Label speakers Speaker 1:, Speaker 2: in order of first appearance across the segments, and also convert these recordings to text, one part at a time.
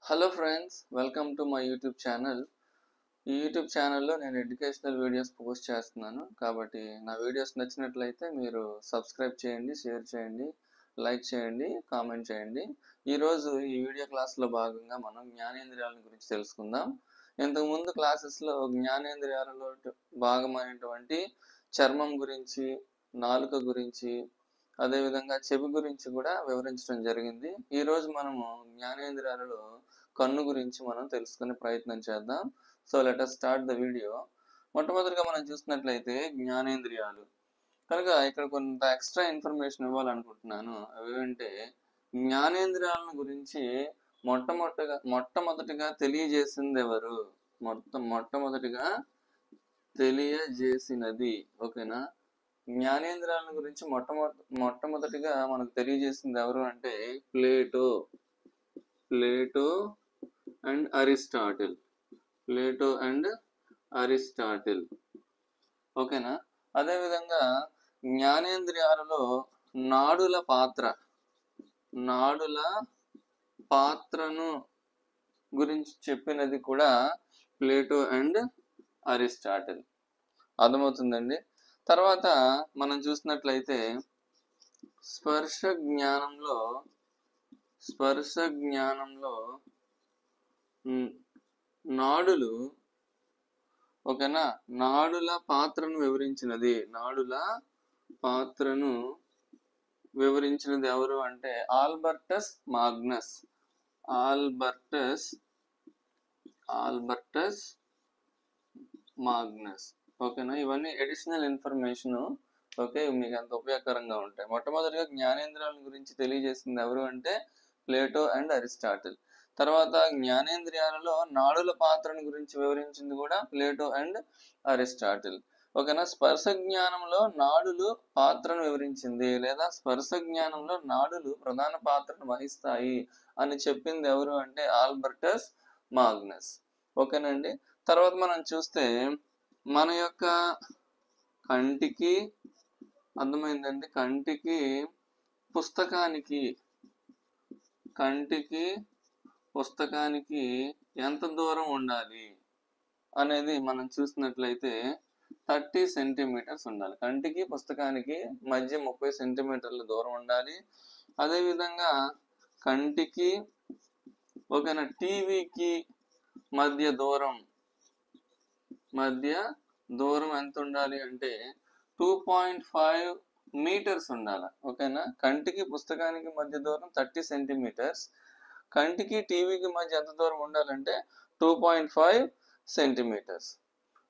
Speaker 1: Hello friends, welcome to my YouTube channel. ఈ YouTube ఛానల్లో నేను ఎడ్యుకేషనల్ వీడియోస్ పోస్ట్ చేస్తున్నాను. కాబట్టి నా వీడియోస్ నచ్చినట్లయితే మీరు సబ్స్క్రైబ్ చేయండి, షేర్ చేయండి, లైక్ చేయండి, కామెంట్ చేయండి. ఈరోజు ఈ వీడియో క్లాస్లో భాగంగా మనం జ్ఞానేంద్రియాల గురించి తెలుసుకుందాం. ఇంతకుముందు క్లాసెస్లో జ్ఞానేంద్రియాలలో భాగమైనటువంటి చర్మం గురించి, నాలుక గురించి, అదేవిధంగా చెవి గురించి కూడా వివరించడం జరిగింది. ఈరోజు మనము జ్ఞానేంద్రియాలలో కన్ను గురించి మనం తెలుసుకునే ప్రయత్నం చేద్దాం. So let us start the video. మొట్టమొదటిగా మనం చూసినట్లయితే జ్ఞానేంద్రియాలు కనుక ఇక్కడ కొంత ఎక్స్ట్రా ఇన్ఫర్మేషన్ ఇవ్వాలనుకుంటున్నాను. అవేంటే జ్ఞానేంద్రియాలను గురించి మొట్టమొదటిగా తెలియజేసింది ఎవరు? మొట్టమొదటిగా తెలియజేసినది, ఓకేనా? జ్ఞానేంద్రియాల గురించి మొట్టమొదటిగా మనకు తెలియజేసింది ఎవరు అంటే ప్లేటో అండ్ అరిస్టాటిల్. ఓకేనా? అదేవిధంగా జ్ఞానేంద్రియాలలో నాడుల పాత్రను గురించి చెప్పినది కూడా ప్లేటో అండ్ అరిస్టాటిల్. అర్థమవుతుందండి. తర్వాత మనం చూసినట్లయితే స్పర్శ జ్ఞానంలో నాడులు, ఓకేనా, నాడుల పాత్రను వివరించినది ఎవరు అంటే ఆల్బర్టస్ మాగ్నస్. ఓకేనా? ఇవన్నీ అడిషనల్ ఇన్ఫర్మేషన్. ఓకే, మీకు అంత ఉపయోగకరంగా ఉంటాయి. మొట్టమొదటిగా జ్ఞానేంద్రియాల గురించి తెలియజేసింది ఎవరు అంటే ప్లేటో అండ్ అరిస్టాటిల్. తర్వాత జ్ఞానేంద్రియాలలో నాడుల పాత్రను గురించి వివరించింది కూడా ప్లేటో అండ్ అరిస్టాటిల్. ఓకేనా? స్పర్శ జ్ఞానంలో నాడులు పాత్రను వివరించింది, లేదా స్పర్శ జ్ఞానంలో నాడులు ప్రధాన పాత్రను వహిస్తాయి అని చెప్పింది ఎవరు అంటే ఆల్బర్టస్ మాగ్నస్. ఓకేనండి. తర్వాత మనం చూస్తే మన యొక్క కంటికి, అర్థమైందండి, కంటికి పుస్తకానికి ఎంత దూరం ఉండాలి అనేది మనం చూసినట్లయితే 30 సెంటీమీటర్స్ ఉండాలి. కంటికి పుస్తకానికి మధ్య 30 సెంటీమీటర్ల దూరం ఉండాలి. అదేవిధంగా కంటికి, ఓకేనా, టీవీకి మధ్య దూరం ఎంత ఉండాలి అంటే 2.5 మీటర్స్ ఉండాలి. ఓకేనా? కంటికి పుస్తకానికి మధ్య దూరం 30 సెంటీమీటర్స్, కంటికి టీవీకి మధ్య ఎంత దూరం ఉండాలంటే 2.5 సెంటీమీటర్స్.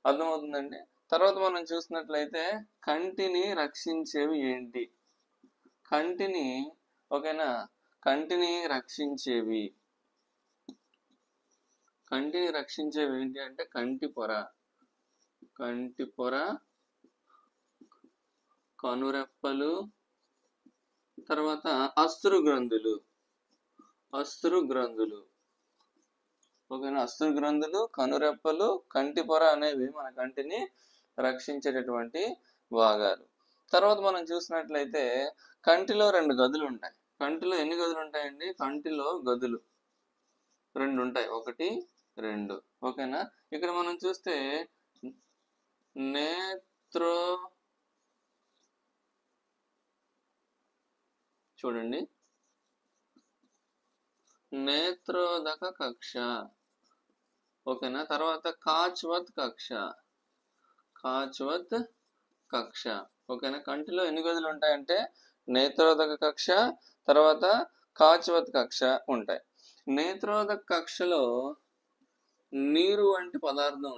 Speaker 1: అర్థమవుతుందండి. తర్వాత మనం చూసినట్లయితే కంటిని రక్షించేవి ఏంటి? ఓకేనా, కంటిని రక్షించేవి ఏంటి అంటే కంటి పొర, కనురెప్పలు, తర్వాత అశ్రు గ్రంథులు. ఓకేనా? అశ్రు గ్రంథులు, కనురెప్పలు, కంటి పొర అనేవి మన కంటిని రక్షించేటటువంటి భాగాలు. తర్వాత మనం చూసినట్లయితే కంటిలో 2 గదులు ఉంటాయి. కంటిలో ఎన్ని గదులు ఉంటాయండి? కంటిలో గదులు 2 ఉంటాయి, 1, 2. ఓకేనా? ఇక్కడ మనం చూస్తే చూడండి, నేత్రోదక కక్ష, ఓకేనా. తర్వాత కాచ్వత్ కక్ష, ఓకేనా. కంటిలో ఎన్ని గదులు ఉంటాయంటే నేత్రోదక కక్ష, తర్వాత కాచ్వత్ కక్ష ఉంటాయి. నేత్రోదక కక్షలో నీరు వంటి పదార్థం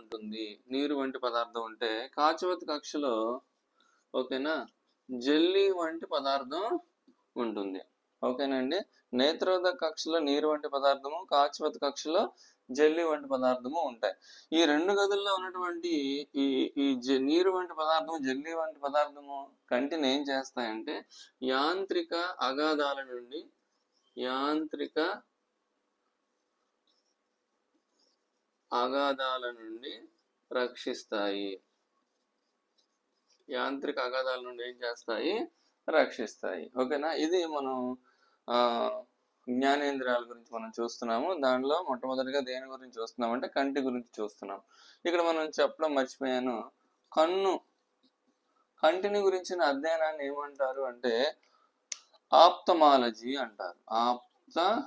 Speaker 1: ఉంటే కాచ్వత్ కక్షలో, ఓకేనా, జెల్లీ వంటి పదార్థం ఉంటుంది. ఓకేనండి. నేత్రోదక కక్షలో నీరు వంటి పదార్థము, కాచ్వత్ కక్షలో జెల్లీ వంటి పదార్థము ఉంటాయి. ఈ 2 గదుల్లో ఉన్నటువంటి ఈ నీరు వంటి పదార్థము, జెల్లీ వంటి పదార్థము కంటిని ఏం చేస్తాయంటే యాంత్రిక అగాధాల నుండి రక్షిస్తాయి. యాంత్రిక అగాధాల నుండి ఏం చేస్తాయి? రక్షిస్తాయి. ఓకేనా? ఇది మనం జ్ఞానేంద్రియాల గురించి మనం చూస్తున్నాము. దానిలో మొట్టమొదటిగా దేని గురించి చూస్తున్నాం అంటే కంటి గురించి చూస్తున్నాం. ఇక్కడ మనం చెప్పడం మర్చిపోయాను. కంటిని గురించిన అధ్యయనాన్ని ఏమంటారు అంటే ఆప్థమాలజీ అంటారు. ఆప్థమాలజీ.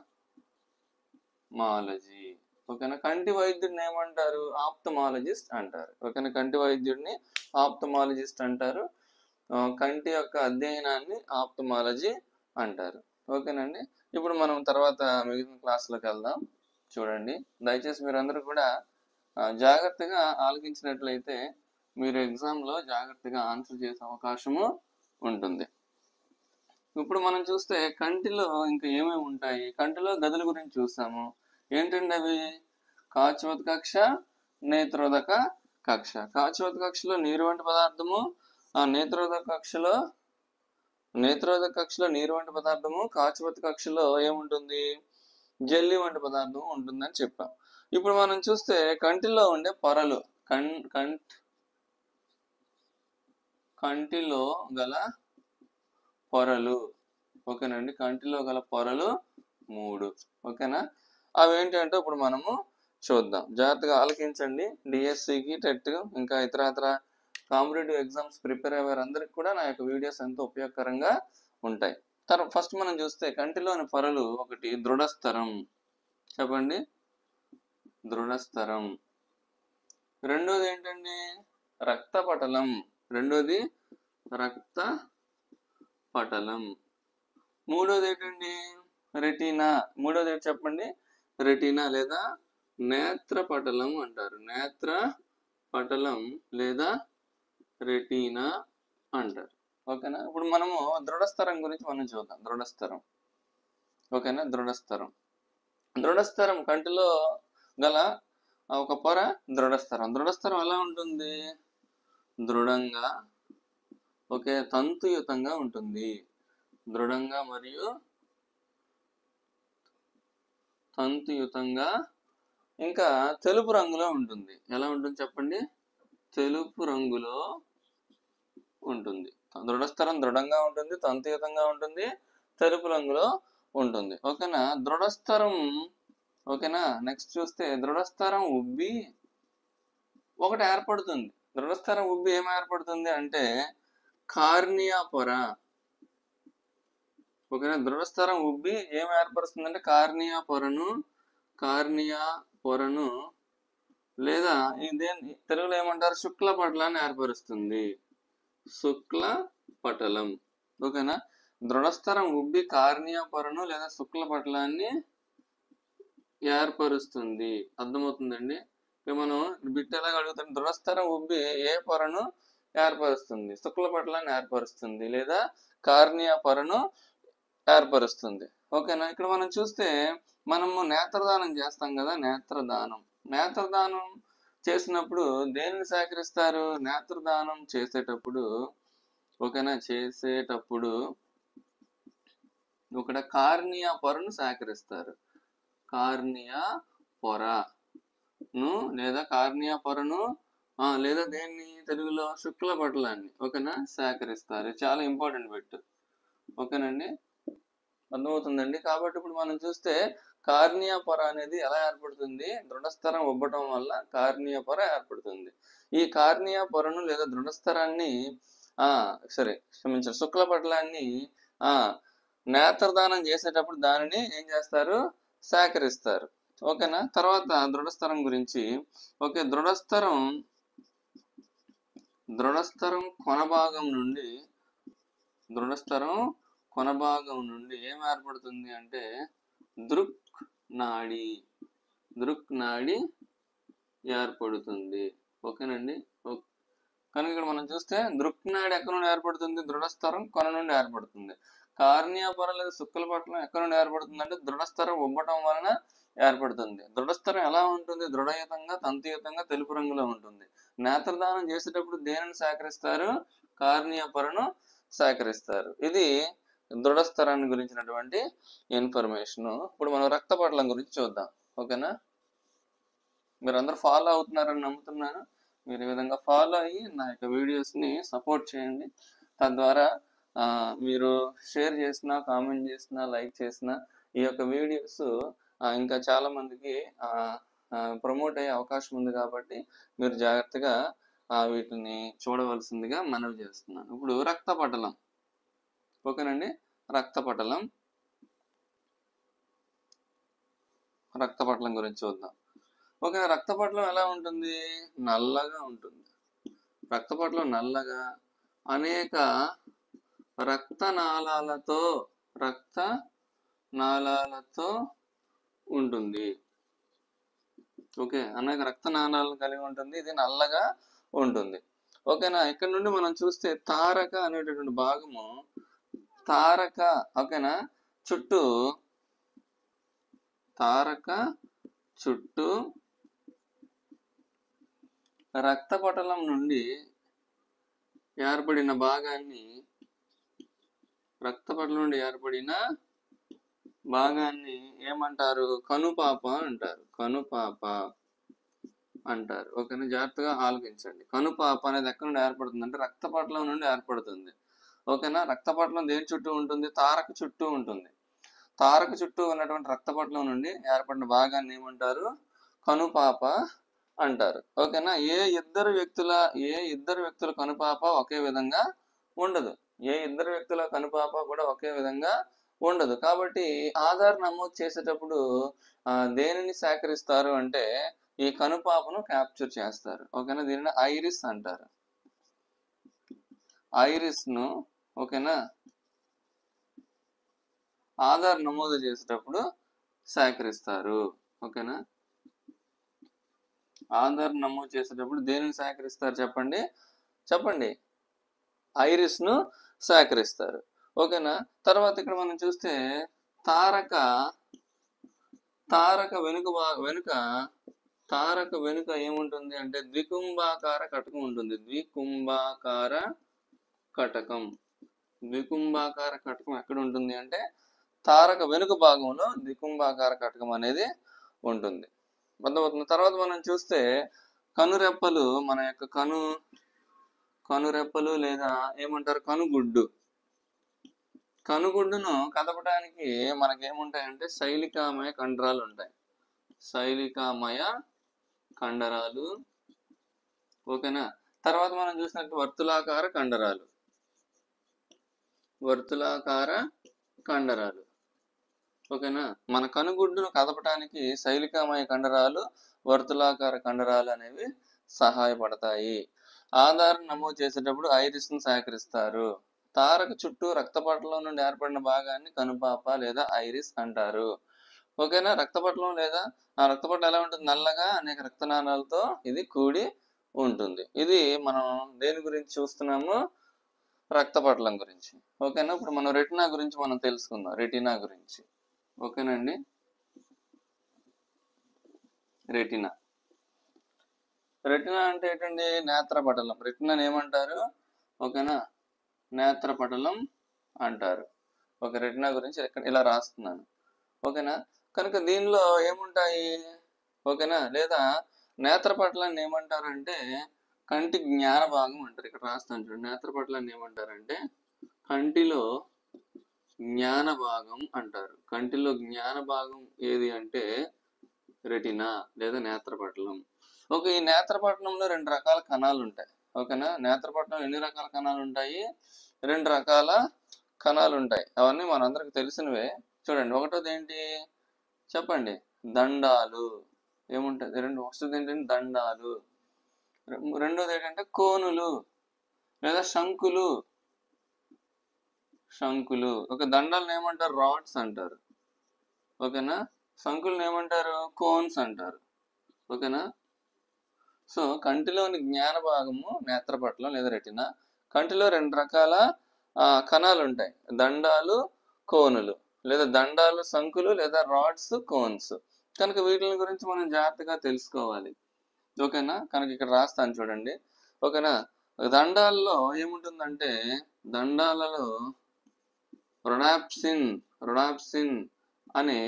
Speaker 1: ఓకేనా. కంటి వైద్యుడిని ఏమంటారు? ఆప్థమాలజిస్ట్ అంటారు. ఓకేనా. కంటి వైద్యుడిని ఆప్థమాలజిస్ట్ అంటారు. కంటి యొక్క అధ్యయనాన్ని ఆప్థమాలజీ అంటారు. ఓకేనండి. ఇప్పుడు మనం తర్వాత మిగిలిన క్లాసులోకి వెళ్దాం. చూడండి, దయచేసి మీరందరూ కూడా జాగ్రత్తగా ఆలకించినట్లయితే మీరు ఎగ్జామ్లో జాగ్రత్తగా ఆన్సర్ చేసే అవకాశము ఉంటుంది. ఇప్పుడు మనం చూస్తే కంటిలో ఇంకా ఏమేమి ఉంటాయి? కంటిలో గదుల గురించి చూస్తాము. ఏంటండి అవి? కాచోత్ కక్ష, నేత్రోదక కక్ష. కాచోత్ కక్షలో నీరు వంటి పదార్థము, నేత్రోదక కక్షలో నీరు వంటి పదార్థము, కాచోత్ కక్షలో ఏముంటుంది? జెల్లీ వంటి పదార్థం ఉంటుందని చెప్పాం. ఇప్పుడు మనం చూస్తే కంటిలో ఉండే పొరలు, కంటిలో గల పొరలు. ఓకేనండి. కంటిలో గల పొరలు 3. ఓకేనా. అవి ఏంటంటే ఇప్పుడు మనము చూద్దాం. జాగ్రత్తగా ఆలకించండి. డిఎస్సికి, టెట్ ఇంకా ఇతర కాంపిటేటివ్ ఎగ్జామ్స్ ప్రిపేర్ అయ్యే వారందరికీ కూడా నా యొక్క వీడియోస్ ఎంతో ఉపయోగకరంగా ఉంటాయి. ఫస్ట్ మనం చూస్తే కంటిలోని పొరలు, ఒకటి దృఢస్థరం. చెప్పండి, దృఢస్థరం. రెండోది ఏంటండి? రక్తపటలం. మూడోది ఏంటండి? రెటీనా. మూడోది ఏంటి చెప్పండి? రెటీనా లేదా నేత్రపటలం అంటారు. నేత్రపటలం లేదా రెటీనా అంటారు. ఓకేనా. ఇప్పుడు మనము దృఢస్థరం గురించి మనం చూద్దాం. దృఢస్థరం. ఓకేనా. దృఢస్థరం కంటిలో గల ఒక పొర దృఢస్థరం. దృఢస్థరం ఎలా ఉంటుంది? దృఢంగా, ఓకే, తంతుయుతంగా ఉంటుంది. దృఢంగా మరియు తంతుయుతంగా, ఇంకా తెలుపు రంగులో ఉంటుంది. ఎలా ఉంటుంది చెప్పండి? తెలుపు రంగులో ఉంటుంది. దృఢస్థరం దృఢంగా ఉంటుంది, తంతుయుతంగా ఉంటుంది, తెలుపు రంగులో ఉంటుంది. ఓకేనా. దృఢస్థరం. ఓకేనా. నెక్స్ట్ చూస్తే దృఢస్థరం ఉబ్బి ఒకటి ఏర్పడుతుంది. దృఢస్థరం ఉబ్బి ఏం ఏర్పడుతుంది అంటే కార్నియా పొర. ఓకేనా. దృఢస్థరం ఉబ్బి ఏం ఏర్పరుస్తుంది అంటే కార్నియా పొరను లేదా ఇదేంటి తెలుగులో ఏమంటారు? శుక్ల పటలాన్ని ఏర్పరుస్తుంది. శుక్ల పటలం. ఓకేనా. దృఢస్థరం ఉబ్బి కార్నియా పొరను లేదా శుక్ల పటలాన్ని ఏర్పరుస్తుంది. అర్థమవుతుందండి. మనం బిట్ ఎలాగ అడుగుతాం? దృఢస్థరం ఉబ్బి ఏ పొరను ఏర్పరుస్తుంది? శుక్ల పటలాన్ని ఏర్పరుస్తుంది లేదా కార్నియా పొరను ఏర్పరుస్తుంది. ఓకేనా. ఇక్కడ మనం చూస్తే మనము నేత్రదానం చేస్తాం కదా. నేత్రదానం చేసినప్పుడు దేనిని సేకరిస్తారు? నేత్రదానం చేసేటప్పుడు, ఓకేనా, ఇక్కడ కార్నియా పొరను సేకరిస్తారు. కార్నియా పొరను లేదా లేదా దేన్ని తెలుగులో శుక్ల పటలాన్ని, ఓకేనా, సేకరిస్తారు. చాలా ఇంపార్టెంట్ బిట్. ఓకేనండి. అర్థమవుతుందండి. కాబట్టి ఇప్పుడు మనం చూస్తే కార్నియా పొర అనేది ఎలా ఏర్పడుతుంది? దృఢస్థరం ఉబ్బటం వల్ల కార్నియా పొర ఏర్పడుతుంది. ఈ కార్నియా పొరను లేదా దృఢస్థరాన్ని శుక్ల పటలాన్ని నేత్రదానం చేసేటప్పుడు దానిని ఏం చేస్తారు? సేకరిస్తారు. ఓకేనా. తర్వాత దృఢస్థరం గురించి. ఓకే. దృఢస్థరం కొనభాగం నుండి ఏం ఏర్పడుతుంది అంటే దృక్ నాడి ఏర్పడుతుంది. ఓకేనండి. కనుక ఇక్కడ మనం చూస్తే దృక్ నాడి ఎక్కడ నుండి ఏర్పడుతుంది? దృఢస్థరం కొన నుండి ఏర్పడుతుంది. కార్నియా పొర లేదా శుక్ల పటలం ఎక్కడ నుండి ఏర్పడుతుంది అంటే దృఢస్థరం ఉబ్బటం వలన ఏర్పడుతుంది. దృఢస్థరం ఎలా ఉంటుంది? దృఢయుతంగా, తంతుయుతంగా, తెలుపు రంగులో ఉంటుంది. నేత్రదానం చేసేటప్పుడు దేనిని సేకరిస్తారు? కార్నియా పొరను సేకరిస్తారు. ఇది దృఢస్థరాన్ని గురించినటువంటి ఇన్ఫర్మేషన్. ఇప్పుడు మనం రక్తపటలం గురించి చూద్దాం. ఓకేనా. మీరు అందరూ ఫాలో అవుతున్నారని నమ్ముతున్నాను. మీరు ఈ విధంగా ఫాలో అయ్యి నా యొక్క వీడియోస్ని సపోర్ట్ చేయండి. తద్వారా మీరు షేర్ చేసినా, కామెంట్ చేసినా, లైక్ చేసినా ఈ యొక్క వీడియోస్ ఇంకా చాలా మందికి ప్రమోట్ అయ్యే అవకాశం ఉంది కాబట్టి మీరు జాగ్రత్తగా వీటిని చూడవలసిందిగా మనవి చేస్తున్నాను. ఇప్పుడు రక్తపటలం, ఓకేనండి. రక్తపటలం గురించి చూద్దాం. ఓకే, రక్తపటలం ఎలా ఉంటుంది? నల్లగా ఉంటుంది. రక్తపటలం నల్లగా అనేక రక్తనాళాలతో ఉంటుంది. ఓకే, అనేక రక్తనాళాలను కలిగి ఉంటుంది. ఇది నల్లగా ఉంటుంది. ఓకేనా. ఇక్కడ నుండి మనం చూస్తే తారక అనేటటువంటి భాగము, ఓకేనా, తారక చుట్టూ రక్తపటలం నుండి ఏర్పడిన భాగాన్ని ఏమంటారు? కనుపాప అంటారు. ఓకేనా, జాగ్రత్తగా ఆలోచించండి. కనుపాప అనేది ఎక్కడ నుండి ఏర్పడుతుంది అంటే రక్తపటలం నుండి ఏర్పడుతుంది. ఓకేనా. రక్తపటలం దేని చుట్టూ ఉంటుంది? తారక చుట్టూ ఉంటుంది. తారక చుట్టూ ఉన్నటువంటి రక్తపటలం నుండి ఏర్పడిన భాగాన్ని ఏమంటారు? కనుపాప అంటారు. ఓకేనా. ఏ ఇద్దరు వ్యక్తుల కనుపాప ఒకే విధంగా ఉండదు. కూడా ఒకే విధంగా ఉండదు. కాబట్టి ఆధార్ నమోదు చేసేటప్పుడు దేనిని సేకరిస్తారు అంటే ఈ కనుపాపను క్యాప్చర్ చేస్తారు. ఓకేనా. దీనిని ఐరిస్ అంటారు. ఐరిస్ ను, ఓకేనా, ఆధార్ నమోదు చేసేటప్పుడు సేకరిస్తారు. ఓకేనా. ఆధార్ నమోదు చేసేటప్పుడు దేనిని సేకరిస్తారు? చెప్పండి. ఐరిస్ ను సేకరిస్తారు. ఓకేనా. తర్వాత ఇక్కడ మనం చూస్తే తారక వెనుక ఏముంటుంది అంటే ద్వికుంభాకార కటకం ఉంటుంది. ద్వికుంభాకార కటకం ఎక్కడ ఉంటుంది అంటే తారక వెనుక భాగంలో ద్వికుంభాకార కటకం అనేది ఉంటుంది. అర్థమవుతుంది. తర్వాత మనం చూస్తే కనురెప్పలు, మన యొక్క కనురెప్పలు లేదా ఏమంటారు కనుగుడ్డును కదపడానికి మనకేముంటాయంటే శైలికామయ కండరాలు ఉంటాయి. ఓకేనా. తర్వాత మనం చూసినట్టు వర్తులాకార కండరాలు. ఓకేనా. మన కనుగుడ్డును కదపడానికి శైలికామయ కండరాలు, వర్తులాకార కండరాలు అనేవి సహాయపడతాయి. ఆధారం నమోదు చేసేటప్పుడు ఐరిస్ ను సేకరిస్తారు. తారక చుట్టూ రక్తపటలం నుండి ఏర్పడిన భాగాన్ని కనుపాప లేదా ఐరిస్ అంటారు. ఓకేనా. రక్తపటలం ఎలా ఉంటుంది? నల్లగా అనేక రక్తనాళాలతో ఇది కూడి ఉంటుంది. ఇది మనం దేని గురించి చూస్తున్నాము? రక్తపటలం గురించి. ఓకేనా. ఇప్పుడు మనం రెటినా గురించి మనం తెలుసుకుందాం. రెటినా గురించి. ఓకేనండి. రెటినా అంటే ఏంటండి? నేత్రపటలం. రెటినాని ఏమంటారు? ఓకేనా, నేత్రపటలం అంటారు. ఓకే, రెటినా గురించి ఇలా రాస్తున్నాను. ఓకేనా. కనుక దీనిలో ఏముంటాయి? ఓకేనా. లేదా నేత్రపటలాన్ని ఏమంటారంటే కంటి జ్ఞాన భాగం అంటారు. ఇక్కడ రాస్తాను చూడండి. నేత్రపటలాన్ని ఏమంటారంటే కంటిలో జ్ఞాన భాగం అంటారు. కంటిలో జ్ఞాన భాగం ఏది అంటే రెటినా లేదా నేత్రపటలం. ఓకే, ఈ నేత్రపటలంలో 2 రకాల కణాలు ఉంటాయి. ఓకేనా. నేత్రపటలంలో ఎన్ని రకాల కణాలు ఉంటాయి? 2 రకాల కణాలు ఉంటాయి. అవన్నీ మనందరికి తెలిసినవే. చూడండి. ఒకటోది ఏంటి చెప్పండి? దండాలు. ఏముంటాయి? వస్తుంది ఏంటంటే దండాలు. రెండోది ఏంటంటే కోనులు లేదా శంకులు. ఒక దండాలను ఏమంటారు? రాడ్స్ అంటారు. ఓకేనా. శంకులను ఏమంటారు? కోన్స్ అంటారు. ఓకేనా. సో కంటిలోని జ్ఞాన భాగము నేత్రపటలం లేదా రెటినా. కంటిలో 2 రకాల కణాలు ఉంటాయి. దండాలు, కోనులు, లేదా దండాలు, శంకులు, లేదా రాడ్స్, కోన్స్. కనుక వీటి గురించి మనం జాగ్రత్తగా తెలుసుకోవాలి. ఓకేనా. కనుక ఇక్కడ రాస్తాను చూడండి. ఓకేనా. దండాలలో ఏముంటుందంటే దండాలలో రొడాప్సిన్ అని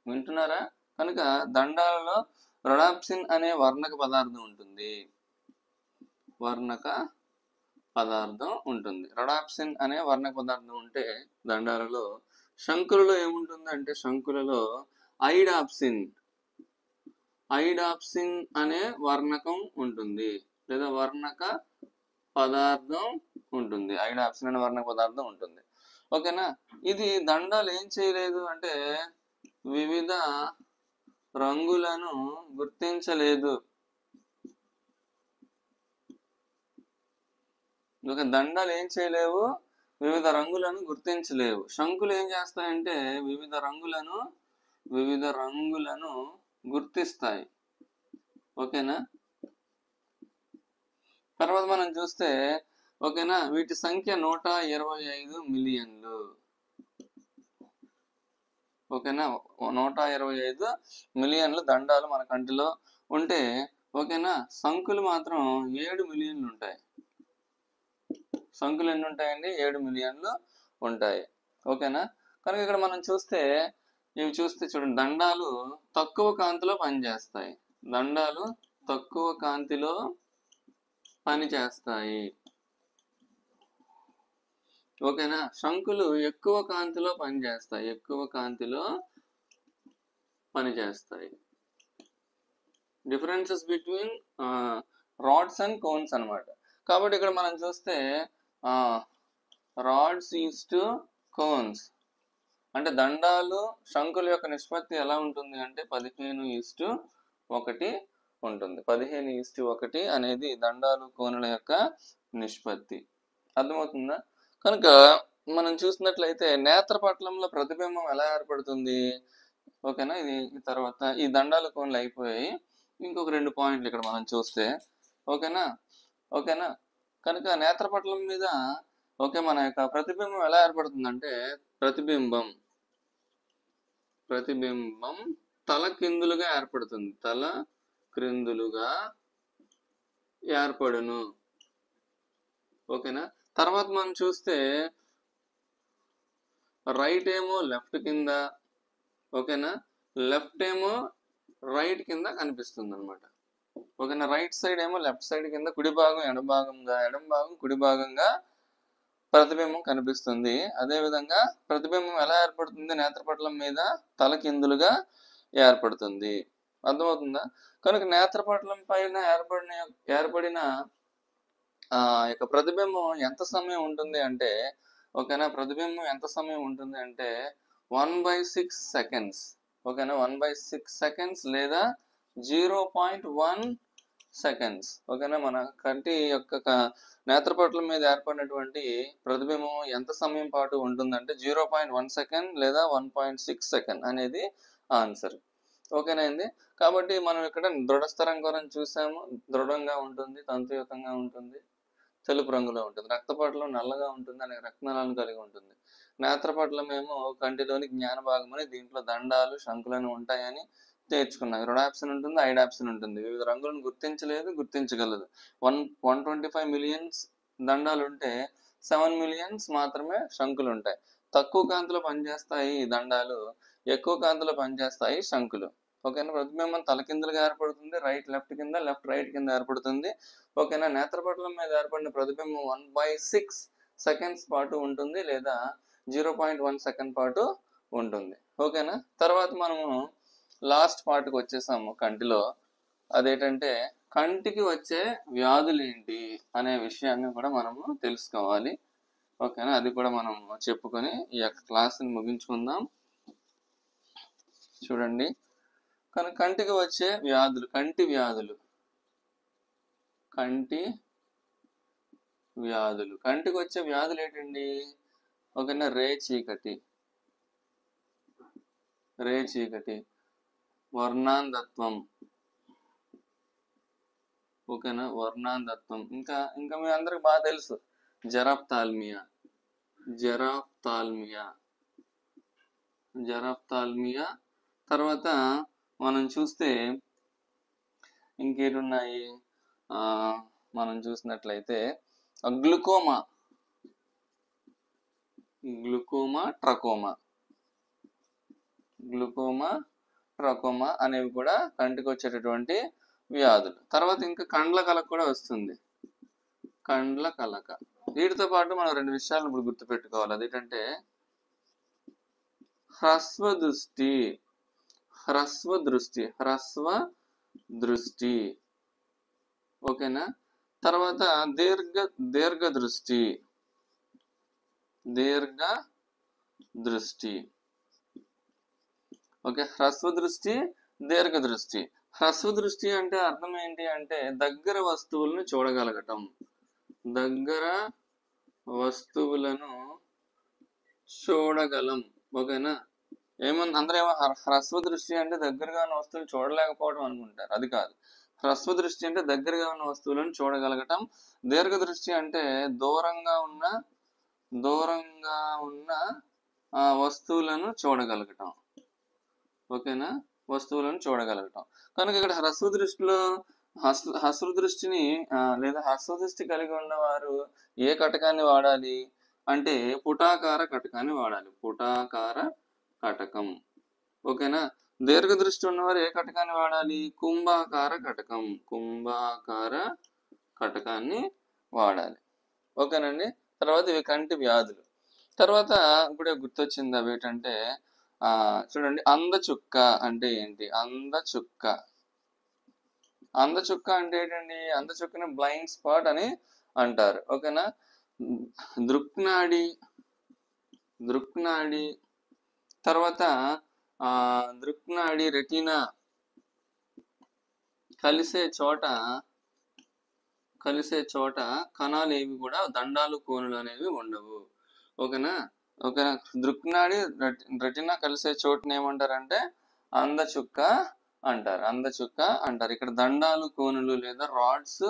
Speaker 1: వింటున్నారా? కనుక దండాలలో రొడాప్సిన్ అనే వర్ణక పదార్థం ఉంటుంది. రొడాప్సిన్ అనే వర్ణక పదార్థం ఉంటే దండాలలో శంకులలో ఏముంటుందంటే శంకులలో ఐడాప్సిన్ అనే వర్ణకం ఉంటుంది లేదా వర్ణక పదార్థం ఉంటుంది. ఐడాప్సిన్ అనే వర్ణక పదార్థం ఉంటుంది. ఓకేనా. ఇది దండాలు ఏం చేయలేదు అంటే వివిధ రంగులను గుర్తించలేదు. ఒక దండాలు ఏం చేయలేవు, వివిధ రంగులను గుర్తించలేవు. శంకులు ఏం చేస్తాయంటే వివిధ రంగులను గుర్తిస్తాయి. ఓకేనా. తర్వాత మనం చూస్తే ఓకేనా వీటి సంఖ్య 125 మిలియన్లు. ఓకేనా 125 మిలియన్లు దండాలు మన కంటిలో ఉంటే ఓకేనా శంకులు మాత్రం 7 మిలియన్లు ఉంటాయి. శంకులు ఎన్ని ఉంటాయండి? 7 మిలియన్లు ఉంటాయి. ఓకేనా. కనుక ఇక్కడ మనం చూస్తే ఇవి చూస్తే చూడండి, దండాలు తక్కువ కాంతిలో పనిచేస్తాయి. దండాలు తక్కువ కాంతిలో పనిచేస్తాయి. ఓకేనా. శంకులు ఎక్కువ కాంతిలో పనిచేస్తాయి. Differences between rods and cones అన్నమాట. కాబట్టి ఇక్కడ మనం చూస్తే రాడ్స్ ఈజ్ టు కోన్స్ అంటే దండాలు శంకుల యొక్క నిష్పత్తి ఎలా ఉంటుంది అంటే 15:1 ఉంటుంది. 15:1 అనేది దండాలు కోనుల యొక్క నిష్పత్తి. అర్థమవుతుందా? కనుక మనం చూసినట్లయితే నేత్రపటలంలో ప్రతిబింబం ఎలా ఏర్పడుతుంది? ఓకేనా. ఇది తర్వాత ఈ దండాలు కోనులు అయిపోయాయి. ఇంకొక 2 పాయింట్లు ఇక్కడ మనం చూస్తే ఓకేనా. కనుక నేత్రపటలం మీద ఓకే మన యొక్క ప్రతిబింబం ఎలా ఏర్పడుతుందంటే ప్రతిబింబం తల క్రిందులుగా ఏర్పడుతుంది. తల క్రిందులుగా ఏర్పడును. ఓకేనా. తర్వాత మనం చూస్తే రైట్ ఏమో లెఫ్ట్ కింద, ఓకేనా, లెఫ్ట్ ఏమో రైట్ కింద కనిపిస్తుంది అనమాట. ఓకేనా. రైట్ సైడ్ ఏమో లెఫ్ట్ సైడ్ కింద, కుడి భాగం ఎడం భాగం కుడి భాగంగా ప్రతిబింబం కనిపిస్తుంది. అదేవిధంగా ప్రతిబింబం ఎలా ఏర్పడుతుంది? నేత్రపటలం మీద తల కిందులుగా ఏర్పడుతుంది. అర్థమవుతుందా? కనుక నేత్రపటలం పైన ఏర్పడిన యొక్క ప్రతిబింబం ఎంత సమయం ఉంటుంది అంటే ఓకేనా ప్రతిబింబం ఎంత సమయం ఉంటుంది అంటే 1/6 సెకండ్స్. ఓకేనా 1/6 సెకండ్స్ లేదా 0.1 సెకండ్స్. ఓకేనా. మన కంటి యొక్క నేత్రపటలం మీద ఏర్పడినటువంటి ప్రతిబింబం ఎంత సమయం పాటు ఉంటుందంటే 0.1 సెకండ్ లేదా 1.6 సెకండ్ అనేది ఆన్సర్. ఓకేనా అండి. కాబట్టి మనం ఇక్కడ దృఢస్థరంగా చూసాము. దృఢంగా ఉంటుంది, తంతుయుతంగా ఉంటుంది, తెలుపు రంగులో ఉంటుంది. రక్తపటలం నల్లగా ఉంటుంది, అనేక రక్తనాళాలను కలిగి ఉంటుంది. నేత్రపటలం ఏమో కంటిలోని జ్ఞాన భాగం అని, దీంట్లో దండాలు శంకులను ఉంటాయని నేర్చుకున్నాం. రొడాప్సిన్ ఉంటుంది, ఐడాప్సిన్ ఉంటుంది. వివిధ రంగులను గుర్తించగలదు. 125 మిలియన్స్ దండాలు ఉంటే 7 మిలియన్స్ మాత్రమే శంకులు ఉంటాయి. తక్కువ కాంతిలో పనిచేస్తాయి ఈ దండాలు, ఎక్కువ కాంతిలో పనిచేస్తాయి శంకులు. ఓకేనా. ప్రతిబింబం తలకిందులుగా ఏర్పడుతుంది, రైట్ లెఫ్ట్ కింద, లెఫ్ట్ రైట్ కింద ఏర్పడుతుంది. ఓకేనా. నేత్రపటలం మీద ఏర్పడిన ప్రతిబింబం 1/6 సెకండ్స్ పాటు ఉంటుంది లేదా 0.1 సెకండ్ పాటు ఉంటుంది. ఓకేనా. తర్వాత మనము లాస్ట్ పార్ట్కి వచ్చేసాము కంటిలో. అదేంటంటే కంటికి వచ్చే వ్యాధులు ఏంటి అనే విషయాన్ని కూడా మనము తెలుసుకోవాలి. ఓకేనా. అది కూడా మనం చెప్పుకొని ఈ యొక్క క్లాస్ని ముగించుకుందాం. చూడండి, కానీ కంటికి వచ్చే వ్యాధులు, కంటి వ్యాధులు కంటికి వచ్చే వ్యాధులు ఏంటండి? ఓకేనా. రేచీకటి, వర్ణాంధత్వం. ఓకేనా. వర్ణాంధత్వం. ఇంకా మీ అందరికి బాగా తెలుసు జెరాఫ్థాల్మియా. తర్వాత మనం చూస్తే ఇంకేటున్నాయి? మనం చూసినట్లయితే గ్లూకోమా, ట్రకోమా అనేవి కూడా కంటికి వచ్చేటటువంటి వ్యాధులు. తర్వాత ఇంకా కండ్ల కలక కూడా వస్తుంది. కండ్ల కలక. వీటితో పాటు మనం 2 విషయాలు ఇప్పుడు గుర్తుపెట్టుకోవాలి. అదేంటంటే హ్రస్వ దృష్టి, హ్రస్వ దృష్టి, హ్రస్వ దృష్టి. ఓకేనా. తర్వాత దీర్ఘ దృష్టి, దీర్ఘ దృష్టి. ఓకే, హ్రస్వ దృష్టి, దీర్ఘ దృష్టి. హ్రస్వ దృష్టి అంటే అర్థం ఏంటి అంటే దగ్గర వస్తువులను చూడగలగటం, దగ్గర వస్తువులను చూడగలం. ఓకేనా. అందరూ ఏమో హ్రస్వ దృష్టి అంటే దగ్గరగా ఉన్న వస్తువులు చూడలేకపోవడం అనుకుంటారు, అది కాదు. హ్రస్వ దృష్టి అంటే దగ్గరగా ఉన్న వస్తువులను చూడగలగటం. దీర్ఘ దృష్టి అంటే దూరంగా ఉన్న వస్తువులను చూడగలగటం. ఓకేనా, వస్తువులను చూడగలగటం. కనుక ఇక్కడ హ్రస్వ దృష్టిలో హ్రస్వ దృష్టిని లేదా హ్రస్వ దృష్టి కలిగి ఉన్నవారు ఏ కటకాన్ని వాడాలి అంటే పుటాకార కటకాన్ని వాడాలి, పుటాకార కటకం. ఓకేనా. దీర్ఘ దృష్టి ఉన్నవారు ఏ కటకాన్ని వాడాలి, కుంభాకార కటకం, కుంభాకార కటకాన్ని వాడాలి. ఓకేనండి. తర్వాత ఇవి కంటి వ్యాధులు. తర్వాత ఇప్పుడే గుర్తొచ్చింది అవి ఏంటంటే చూడండి, అందచుక్క అంటే ఏంటి, అందచుక్క. అందచుక్క అంటే ఏంటండి, అందచుక్కని బ్లైండ్ స్పాట్ అని అంటారు. ఓకేనా. దృక్నాడి, తర్వాత దృక్నాడి రెటీనా కలిసే చోట కణాలు ఏవి కూడా దండాలు కోనులు అనేవి ఉండవు. ఓకేనా. ఓకేనా. దృక్నాడి రెటీనా కలిసే చోటుని ఏమంటారంటే అందచుక్క అంటారు, అందచుక్క అంటారు. ఇక్కడ దండాలు కోనులు లేదా రాడ్స్,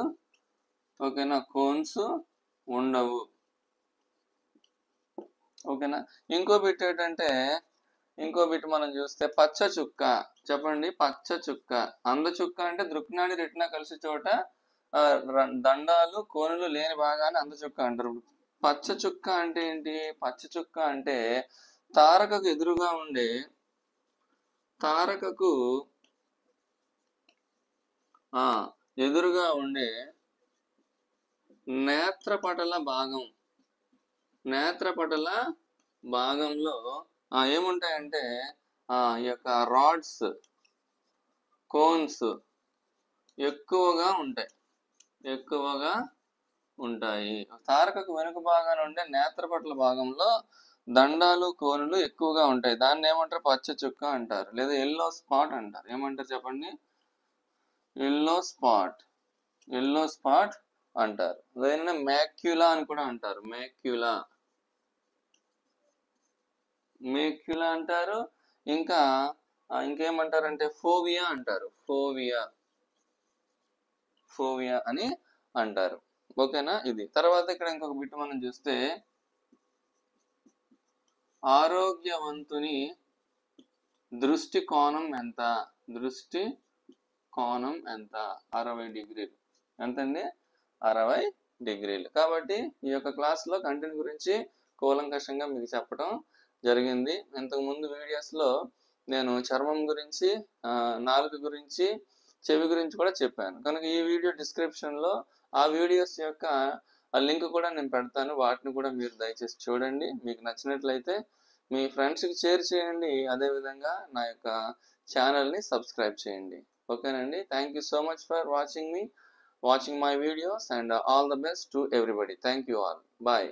Speaker 1: ఓకేనా, కోన్స్ ఉండవు. ఓకేనా. ఇంకో బిట్ ఏంటంటే మనం చూస్తే పచ్చ చుక్క. చెప్పండి, పచ్చ చుక్క. అందచుక్క అంటే దృక్నాడి రెటీనా కలిసే చోట దండాలు కోనులు లేని భాగాన్ని అందచుక్క అంటారు. పచ్చ చుక్క అంటే ఏంటి, పచ్చ చుక్క అంటే తారకకు ఎదురుగా ఉండే నేత్రపటల భాగంలో ఏముంటాయంటే ఈ యొక్క రాడ్స్, కోన్స్ ఎక్కువగా ఉంటాయి. తారకకు వెనుక భాగాన ఉండే నేత్రపటల భాగంలో దండాలు కోనులు ఎక్కువగా ఉంటాయి. దాన్ని ఏమంటారు, పచ్చ చుక్క అంటారు, లేదా ఎల్లో స్పాట్ అంటారు. ఏమంటారు చెప్పండి, ఎల్లో స్పాట్ అంటారు. దాన్ని మ్యాక్యులా అని కూడా అంటారు, మ్యాక్యులా అంటారు. ఇంకేమంటారంటే ఫోవియా అంటారు, ఫోవియా అని అంటారు. ఓకేనా. ఇది తర్వాత ఇక్కడ ఇంకొక బిట్ మనం చూస్తే ఆరోగ్యవంతుని దృష్టి కోణం ఎంత, 60 డిగ్రీలు. ఎంతండి, 60 డిగ్రీలు. కాబట్టి ఈ యొక్క క్లాస్లో కంటెంట్ గురించి కూలంకషంగా మీకు చెప్పడం జరిగింది. ఇంతకుముందు వీడియోస్లో నేను చర్మం గురించి, నాలుక గురించి, చెవి గురించి కూడా చెప్పాను. కనుక ఈ వీడియో డిస్క్రిప్షన్లో ఆ వీడియోస్ యొక్క లింక్ కూడా నేను పెడతాను, వాటిని కూడా మీరు దయచేసి చూడండి. మీకు నచ్చినట్లయితే మీ ఫ్రెండ్స్కి షేర్ చేయండి, అదేవిధంగా నా యొక్క ఛానల్ని సబ్స్క్రైబ్ చేయండి. ఓకేనండి. Thank you so much for watching my videos and all the best to everybody. Thank you all. Bye.